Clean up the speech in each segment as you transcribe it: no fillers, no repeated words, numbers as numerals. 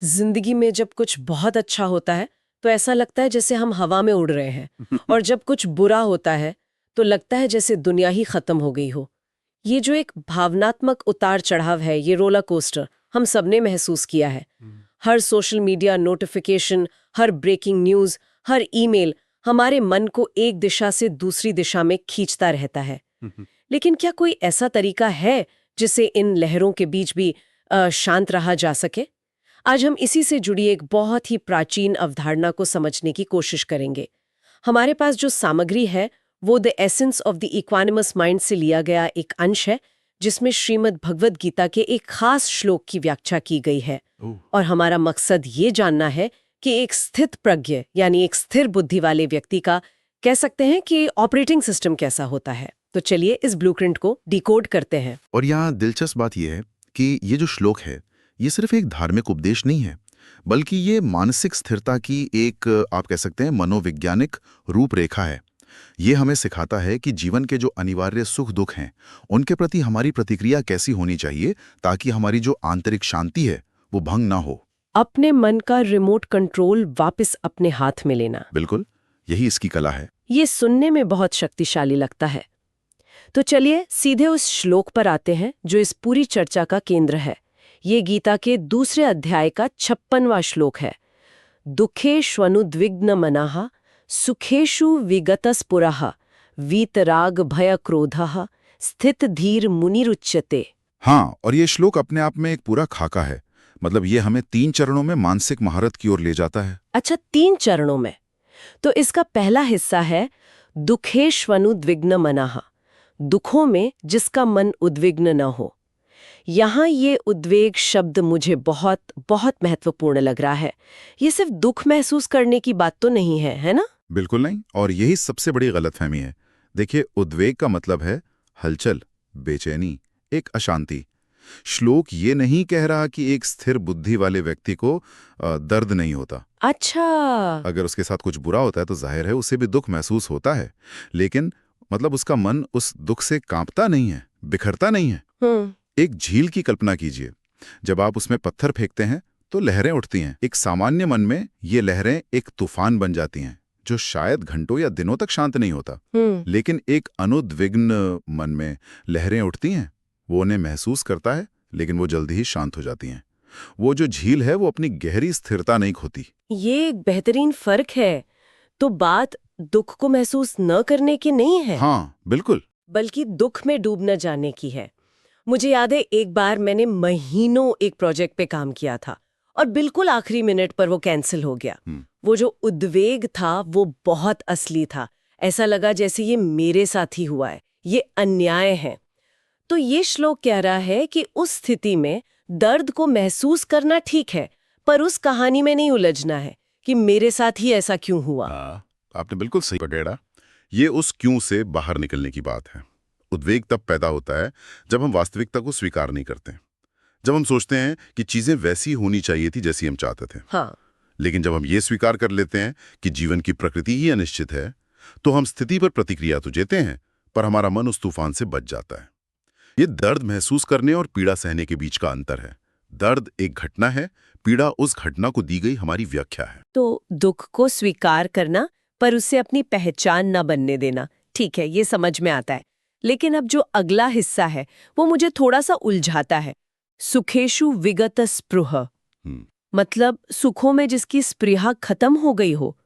जिंदगी में जब कुछ बहुत अच्छा होता है तो ऐसा लगता है जैसे हम हवा में उड़ रहे हैं और जब कुछ बुरा होता है तो लगता है जैसे दुनिया ही खत्म हो गई हो। ये जो एक भावनात्मक उतार चढ़ाव है, ये रोलर कोस्टर हम सबने महसूस किया है। हर सोशल मीडिया नोटिफिकेशन, हर ब्रेकिंग न्यूज़, हर ईमेल हमारे मन को एक दिशा से दूसरी दिशा में खींचता रहता है। लेकिन क्या कोई ऐसा तरीका है जिससे इन लहरों के बीच भी शांत रहा जा सके? आज हम इसी से जुड़ी एक बहुत ही प्राचीन अवधारणा को समझने की कोशिश करेंगे। हमारे पास जो सामग्री है वो the essence of the equanimous mind से लिया गया एक अंश है, जिसमें श्रीमद् भगवद गीता के एक खास श्लोक की व्याख्या की गई है। और हमारा मकसद ये जानना है कि एक स्थित प्रज्ञ यानी एक स्थिर बुद्धि वाले व्यक्ति का कह सकते हैं कि ऑपरेटिंग सिस्टम कैसा होता है। तो चलिए इस ब्लूप्रिंट को डिकोड करते हैं। और यहाँ दिलचस्प बात यह है कि ये जो श्लोक है ये सिर्फ एक धार्मिक उपदेश नहीं है, बल्कि ये मानसिक स्थिरता की एक आप कह सकते हैं मनोवैज्ञानिक रूपरेखा है। ये हमें सिखाता है कि जीवन के जो अनिवार्य सुख दुख हैं उनके प्रति हमारी प्रतिक्रिया कैसी होनी चाहिए ताकि हमारी जो आंतरिक शांति है वो भंग ना हो। अपने मन का रिमोट कंट्रोल वापस अपने हाथ में लेना, बिल्कुल, यही इसकी कला है। ये सुनने में बहुत शक्तिशाली लगता है। तो चलिए सीधे उस श्लोक पर आते हैं जो इस पूरी चर्चा का केंद्र है। ये गीता के दूसरे अध्याय का 56वां श्लोक है। दुःखेष्वनुद्विग्न मनाः सुखेषु विगतस्पुरः वीतराग भय क्रोधः स्थित धीर मुनिरुच्यते। हाँ, और ये श्लोक अपने आप में एक पूरा खाका है। मतलब ये हमें 3 चरणों में मानसिक महारत की ओर ले जाता है। अच्छा, 3 चरणों में? तो इसका पहला हिस्सा है दुःखेष्वनुद्विग्न मनाः, दुखों में जिसका मन उद्विग्न न हो। यहाँ ये उद्वेग शब्द मुझे बहुत बहुत महत्वपूर्ण लग रहा है। ये सिर्फ दुख महसूस करने की बात तो नहीं है, है ना? बिल्कुल नहीं, और यही सबसे बड़ी गलतफहमी है। देखिए, उद्वेग का मतलब है हलचल, बेचैनी, एक अशांति। श्लोक ये नहीं कह रहा कि एक स्थिर बुद्धि वाले व्यक्ति को दर्द नहीं होता। अच्छा, अगर उसके साथ कुछ बुरा होता है तो जाहिर है उसे भी दुख महसूस होता है, लेकिन मतलब उसका मन उस दुख से कांपता नहीं है, बिखरता नहीं है। एक झील की कल्पना कीजिए। जब आप उसमें पत्थर फेंकते हैं तो लहरें उठती हैं। एक सामान्य मन में ये लहरें एक तूफान बन जाती हैं जो शायद घंटों या दिनों तक शांत नहीं होता। लेकिन एक अनुद्विग्न मन में लहरें उठती हैं, वो उन्हें महसूस करता है, लेकिन वो जल्दी ही शांत हो जाती हैं। वो जो झील है वो अपनी गहरी स्थिरता नहीं खोती। ये एक बेहतरीन फर्क है। तो बात दुख को महसूस न करने की नहीं है। हाँ, बिल्कुल, बल्कि दुख में डूब न जाने की है। मुझे याद है एक बार मैंने महीनों एक प्रोजेक्ट पे काम किया था और बिल्कुल आखिरी मिनट पर वो कैंसिल हो गया। वो जो उद्वेग था वो बहुत असली था। ऐसा लगा जैसे ये मेरे साथ ही हुआ है, ये अन्याय है। तो ये श्लोक कह रहा है कि उस स्थिति में दर्द को महसूस करना ठीक है, पर उस कहानी में नहीं उलझना है कि मेरे साथ ही ऐसा क्यों हुआ। आपने बिल्कुल सही पकड़ा। ये उस क्यों से बाहर निकलने की बात है। उद्वेग तब पैदा होता है जब हम वास्तविकता को स्वीकार नहीं करते, जब हम सोचते हैं कि चीजें वैसी होनी चाहिए थी जैसी हम चाहते थे। हाँ। लेकिन जब हम ये स्वीकार कर लेते हैं कि जीवन की प्रकृति ही अनिश्चित है, तो हम स्थिति पर प्रतिक्रिया तो देते हैं, पर हमारा मन उस तूफान से बच जाता है। ये दर्द महसूस करने और पीड़ा सहने के बीच का अंतर है। दर्द एक घटना है, पीड़ा उस घटना को दी गई हमारी व्याख्या है। तो दुख को स्वीकार करना, पर उससे अपनी पहचान न बनने देना, ठीक है, ये समझ में आता है। लेकिन अब जो अगला हिस्सा है वो मुझे थोड़ा सा उलझाता है। सुखेषु विगत स्पृह, मतलब सुखों में जिसकी स्पृहा खत्म हो गई हो।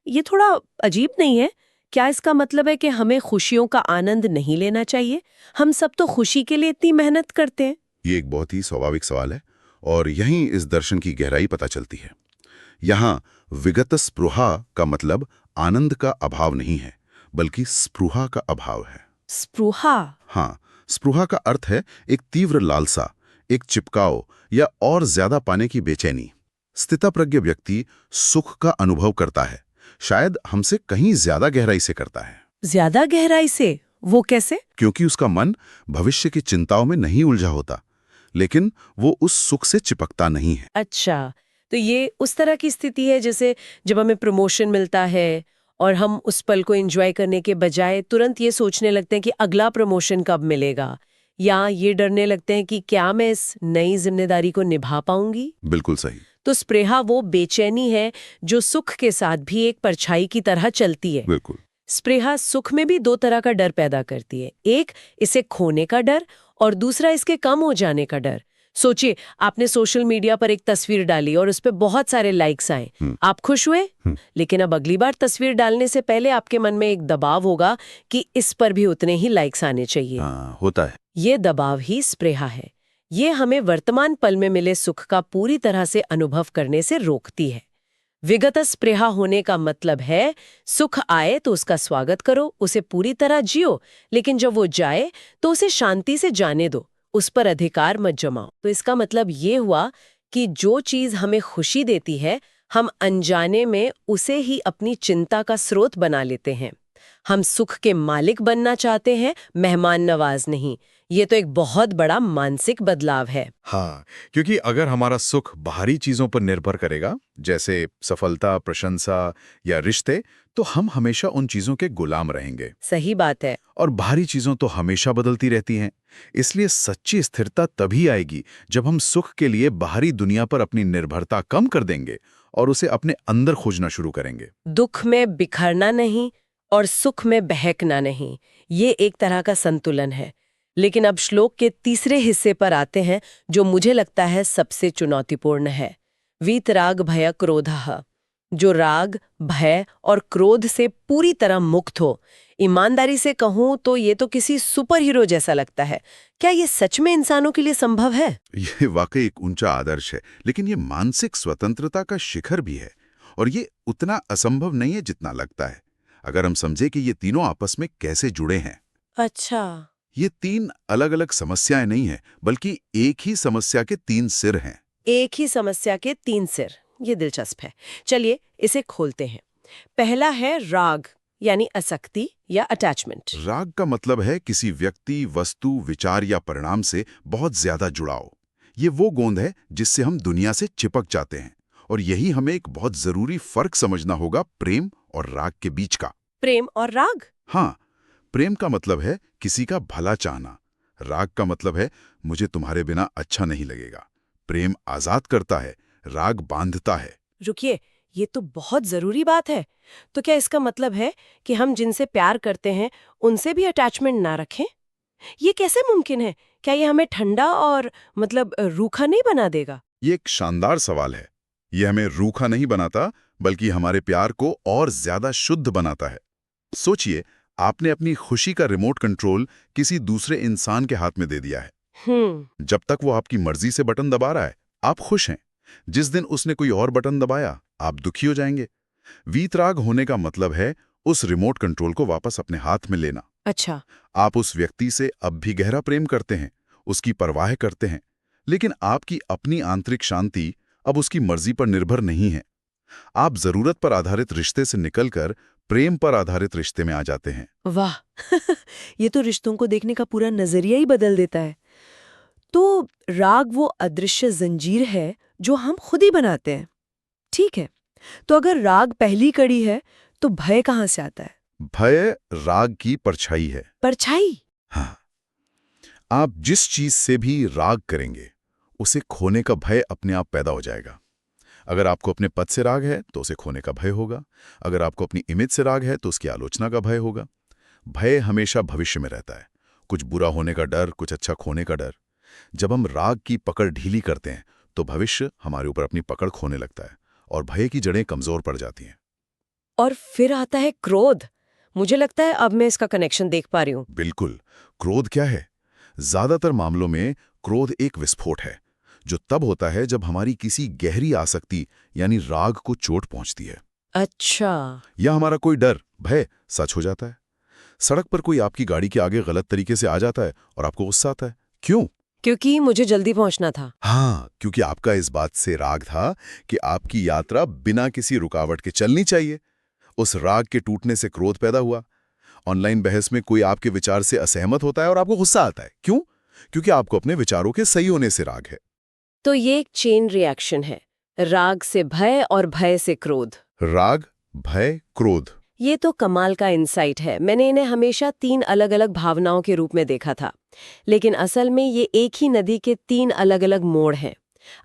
ये थोड़ा अजीब नहीं है? क्या इसका मतलब है कि हमें खुशियों का आनंद नहीं लेना चाहिए? हम सब तो खुशी के लिए इतनी मेहनत करते हैं। ये एक बहुत ही स्वाभाविक सवाल है और यहीं इस दर्शन की गहराई पता चलती है। यहाँ विगत स्पृहा का मतलब आनंद का अभाव नहीं है, बल्कि स्पृहा का अभाव है। स्पृहा? हाँ, स्पृहा का अर्थ है एक तीव्र लालसा, एक चिपकाव या और ज्यादा पाने की बेचैनी। स्थितप्रज्ञ व्यक्ति सुख का अनुभव करता है, शायद हमसे कहीं ज्यादा गहराई से करता है। ज्यादा गहराई से? वो कैसे? क्योंकि उसका मन भविष्य की चिंताओं में नहीं उलझा होता, लेकिन वो उस सुख से चिपकता नहीं है। अच्छा, तो ये उस तरह की स्थिति है जैसे जब हमें प्रमोशन मिलता है और हम उस पल को एंजॉय करने के बजाय तुरंत ये सोचने लगते हैं कि अगला प्रमोशन कब मिलेगा, या ये डरने लगते हैं कि क्या मैं इस नई जिम्मेदारी को निभा पाऊंगी। बिल्कुल सही। तो स्पृहा वो बेचैनी है जो सुख के साथ भी एक परछाई की तरह चलती है। बिल्कुल। स्पृहा सुख में भी दो तरह का डर पैदा करती है, एक इसे खोने का डर और दूसरा इसके कम हो जाने का डर। सोचिए, आपने सोशल मीडिया पर एक तस्वीर डाली और उस पर बहुत सारे लाइक्स आए, आप खुश हुए, लेकिन अब अगली बार तस्वीर डालने से पहले आपके मन में एक दबाव होगा कि इस पर भी उतने ही लाइक्स आने चाहिए। होता है। ये दबाव ही स्पृहा है। ये हमें वर्तमान पल में मिले सुख का पूरी तरह से अनुभव करने से रोकती है। विगत स्पृहा होने का मतलब है सुख आए तो उसका स्वागत करो, उसे पूरी तरह जियो, लेकिन जब वो जाए तो उसे शांति से जाने दो, उस पर अधिकार मत जमाओ। तो इसका मतलब ये हुआ कि जो चीज हमें खुशी देती है, हम अनजाने में उसे ही अपनी चिंता का स्रोत बना लेते हैं। हम सुख के मालिक बनना चाहते हैं, मेहमान नवाज नहीं। ये तो एक बहुत बड़ा मानसिक बदलाव है। हाँ, क्योंकि अगर हमारा सुख बाहरी चीजों पर निर्भर करेगा, जैसे सफलता, प्रशंसा या रिश्ते, तो हम हमेशा उन चीजों के गुलाम रहेंगे। सही बात है। और बाहरी चीजों तो हमेशा बदलती रहती हैं। इसलिए सच्ची स्थिरता तभी आएगी जब हम सुख के लिए बाहरी दुनिया पर अपनी निर्भरता कम कर देंगे और उसे अपने अंदर खोजना शुरू करेंगे। दुख में बिखरना नहीं और सुख में बहकना नहीं, ये एक तरह का संतुलन है। लेकिन अब श्लोक के तीसरे हिस्से पर आते हैं, जो मुझे लगता है सबसे चुनौतीपूर्ण है। वीतराग भय क्रोधः, जो राग, भय और क्रोध से पूरी तरह मुक्त हो। ईमानदारी से कहूं तो ये तो किसी सुपर हीरो जैसा लगता है। क्या ये सच में इंसानों के लिए संभव है? ये वाकई एक ऊंचा आदर्श है, लेकिन ये मानसिक स्वतंत्रता का शिखर भी है। और ये उतना असंभव नहीं है जितना लगता है, अगर हम समझे कि ये तीनों आपस में कैसे जुड़े हैं। अच्छा, ये तीन अलग अलग समस्याएं नहीं है, बल्कि एक ही समस्या के तीन सिर हैं। एक ही समस्या के तीन सिर, ये दिलचस्प है। चलिए इसे खोलते हैं। पहला है राग, यानी आसक्ति या अटैचमेंट। राग का मतलब है किसी व्यक्ति, वस्तु, विचार या परिणाम से बहुत ज्यादा जुड़ाव। ये वो गोंद है जिससे हम दुनिया से चिपक जाते हैं। और यही हमें एक बहुत जरूरी फर्क समझना होगा प्रेम और राग के बीच का। प्रेम और राग? हाँ, प्रेम का मतलब है किसी का भला चाहना। राग का मतलब है मुझे तुम्हारे बिना अच्छा नहीं लगेगा। प्रेम आजाद करता है, राग बांधता है। रुकिए, ये तो बहुत जरूरी बात है। तो क्या इसका मतलब है कि हम जिनसे प्यार करते हैं उनसे भी अटैचमेंट ना रखें? ये कैसे मुमकिन है? क्या ये हमें ठंडा और रूखा नहीं बना देगा? ये एक शानदार सवाल है। ये हमें रूखा नहीं बनाता, बल्कि हमारे प्यार को और ज्यादा शुद्ध बनाता है। सोचिए, आपने अपनी खुशी का रिमोट कंट्रोल किसी दूसरे इंसान के हाथ में दे दिया है। जब तक वो आपकी मर्जी से बटन दबा रहा है, आप खुश हैं। जिस दिन उसने कोई और बटन दबाया, आप दुखी हो जाएंगे। वीतराग होने का मतलब है उस रिमोट कंट्रोल को वापस अपने हाथ में लेना। अच्छा, आप उस व्यक्ति से अब भी गहरा प्रेम करते हैं, उसकी परवाह करते हैं, लेकिन आपकी अपनी आंतरिक शांति अब उसकी मर्जी पर निर्भर नहीं है। आप जरूरत पर आधारित रिश्ते से निकलकर प्रेम पर आधारित रिश्ते में आ जाते हैं। वाह ये तो रिश्तों को देखने का पूरा नजरिया ही बदल देता है। तो राग वो अदृश्य जंजीर है जो हम खुद ही बनाते हैं। ठीक है, तो अगर राग पहली कड़ी है तो भय कहाँ से आता है? भय राग की परछाई है। परछाई? हाँ, आप जिस चीज से भी राग करेंगे, उसे खोने का भय अपने आप पैदा हो जाएगा। अगर आपको अपने पद से राग है तो उसे खोने का भय होगा। अगर आपको अपनी इमेज से राग है तो उसकी आलोचना का भय होगा। भय हमेशा भविष्य में रहता है, कुछ बुरा होने का डर, कुछ अच्छा खोने का डर। जब हम राग की पकड़ ढीली करते हैं तो भविष्य हमारे ऊपर अपनी पकड़ खोने लगता है और भय की जड़ें कमजोर पड़ जाती हैं। और फिर आता है क्रोध। मुझे लगता है अब मैं इसका कनेक्शन देख पा रही हूँ। बिल्कुल। क्रोध क्या है? ज्यादातर मामलों में क्रोध एक विस्फोट है, जो तब होता है जब हमारी किसी गहरी आसक्ति यानी राग को चोट पहुंचती है। अच्छा, या हमारा कोई डर, भय सच हो जाता है। सड़क पर कोई आपकी गाड़ी के आगे गलत तरीके से आ जाता है और आपको गुस्सा आता है। क्यों? क्योंकि मुझे जल्दी पहुंचना था। हाँ, क्योंकि आपका इस बात से राग था कि आपकी यात्रा बिना किसी रुकावट के चलनी चाहिए। उस राग के टूटने से क्रोध पैदा हुआ। ऑनलाइन बहस में कोई आपके विचार से असहमत होता है और आपको गुस्सा आता है। क्यों? क्योंकि आपको अपने विचारों के सही होने से राग है। तो ये एक चेन रिएक्शन है, राग से भय और भय से क्रोध। राग, भय, क्रोध। ये तो कमाल का इंसाइट है। मैंने इन्हें हमेशा तीन अलग अलग भावनाओं के रूप में देखा था, लेकिन असल में ये एक ही नदी के तीन अलग अलग मोड़ हैं।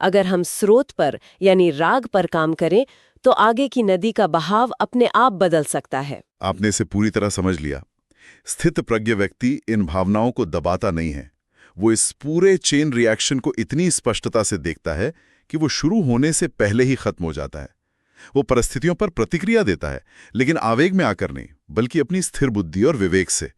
अगर हम स्रोत पर यानी राग पर काम करें तो आगे की नदी का बहाव अपने आप बदल सकता है। आपने इसे पूरी तरह समझ लिया। स्थित प्रज्ञ व्यक्ति इन भावनाओं को दबाता नहीं है। वो इस पूरे चेन रिएक्शन को इतनी स्पष्टता से देखता है कि वो शुरू होने से पहले ही खत्म हो जाता है। वो परिस्थितियों पर प्रतिक्रिया देता है, लेकिन आवेग में आकर नहीं, बल्कि अपनी स्थिर बुद्धि और विवेक से।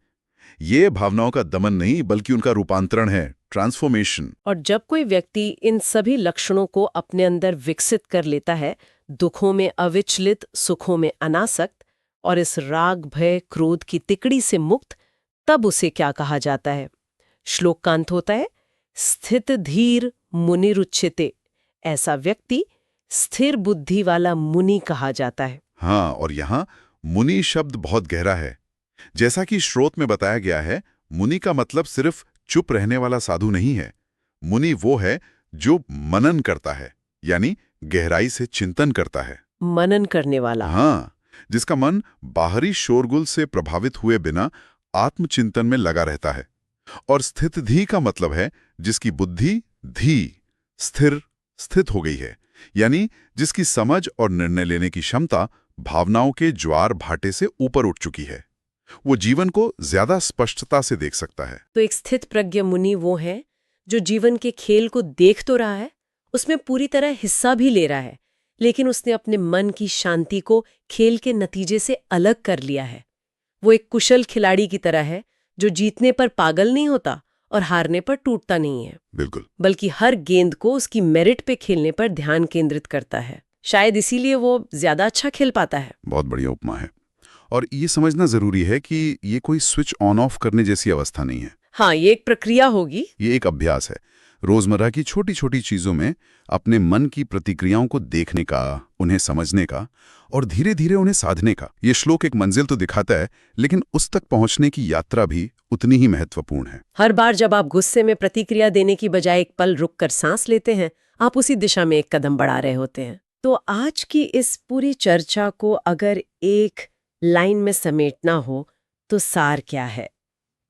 ये भावनाओं का दमन नहीं, बल्कि उनका रूपांतरण है, ट्रांसफॉर्मेशन। और जब कोई व्यक्ति इन सभी लक्षणों को अपने अंदर विकसित कर लेता है, दुखों में अविचलित, सुखों में अनासक्त और इस राग भय क्रोध की तिकड़ी से मुक्त, तब उसे क्या कहा जाता है? श्लोक का अंत होता है, स्थित धीर मुनिरुच्यते। ऐसा व्यक्ति स्थिर बुद्धि वाला मुनि कहा जाता है। हाँ, और यहाँ मुनि शब्द बहुत गहरा है। जैसा कि श्रोत में बताया गया है, मुनि का मतलब सिर्फ चुप रहने वाला साधु नहीं है। मुनि वो है जो मनन करता है, यानी गहराई से चिंतन करता है। मनन करने वाला। हाँ, जिसका मन बाहरी शोरगुल से प्रभावित हुए बिना आत्मचिंतन में लगा रहता है। और स्थित धी का मतलब है जिसकी बुद्धि धी स्थित हो गई है, यानी जिसकी समझ और निर्णय लेने की क्षमता भावनाओं के ज्वार भाटे से ऊपर उठ चुकी है। वो जीवन को ज्यादा स्पष्टता से देख सकता है। तो एक स्थित प्रज्ञ मुनि वो है जो जीवन के खेल को देख तो रहा है, उसमें पूरी तरह हिस्सा भी ले रहा है, लेकिन उसने अपने मन की शांति को खेल के नतीजे से अलग कर लिया है। वो एक कुशल खिलाड़ी की तरह है जो जीतने पर पागल नहीं होता और हारने पर टूटता नहीं है। बिल्कुल। बल्कि हर गेंद को उसकी मेरिट पे खेलने पर ध्यान केंद्रित करता है। शायद इसीलिए वो ज्यादा अच्छा खेल पाता है। बहुत बढ़िया उपमा है। और ये समझना जरूरी है कि ये कोई स्विच ऑन ऑफ करने जैसी अवस्था नहीं है। हाँ, ये एक प्रक्रिया होगी। ये एक अभ्यास है, रोजमर्रा की छोटी छोटी चीजों में अपने मन की प्रतिक्रियाओं को देखने का, उन्हें समझने का और धीरे धीरे उन्हें साधने का। ये श्लोक एक मंजिल तो दिखाता है, लेकिन उस तक पहुंचने की यात्रा भी उतनी ही महत्वपूर्ण है। हर बार जब आप गुस्से में प्रतिक्रिया देने की बजाय एक पल रुककर सांस लेते हैं, आप उसी दिशा में एक कदम बढ़ा रहे होते हैं। तो आज की इस पूरी चर्चा को अगर एक लाइन में समेटना हो तो सार क्या है?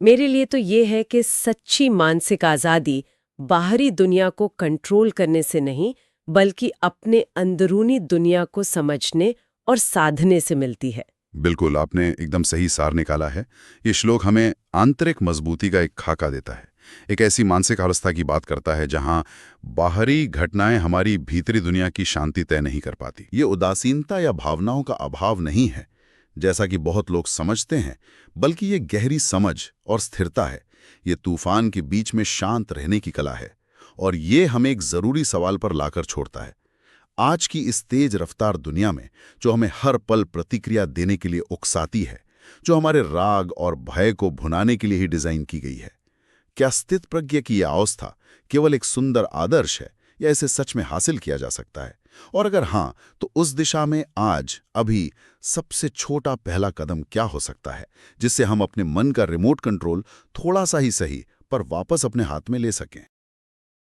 मेरे लिए तो ये है कि सच्ची मानसिक आज़ादी बाहरी दुनिया को कंट्रोल करने से नहीं, बल्कि अपने अंदरूनी दुनिया को समझने और साधने से मिलती है। बिल्कुल, आपने एकदम सही सार निकाला है। ये श्लोक हमें आंतरिक मजबूती का एक खाका देता है। एक ऐसी मानसिक अवस्था की बात करता है जहां बाहरी घटनाएं हमारी भीतरी दुनिया की शांति तय नहीं कर पाती। ये उदासीनता या भावनाओं का अभाव नहीं है, जैसा कि बहुत लोग समझते हैं, बल्कि ये गहरी समझ और स्थिरता है। ये तूफान के बीच में शांत रहने की कला है। और ये हमें एक जरूरी सवाल पर लाकर छोड़ता है। आज की इस तेज रफ्तार दुनिया में, जो हमें हर पल प्रतिक्रिया देने के लिए उकसाती है, जो हमारे राग और भय को भुनाने के लिए ही डिजाइन की गई है, क्या स्थित प्रज्ञ की यह अवस्था केवल एक सुंदर आदर्श है या इसे सच में हासिल किया जा सकता है? और अगर हाँ, तो उस दिशा में आज अभी सबसे छोटा पहला कदम क्या हो सकता है, जिससे हम अपने मन का रिमोट कंट्रोल थोड़ा सा ही सही पर वापस अपने हाथ में ले सकें?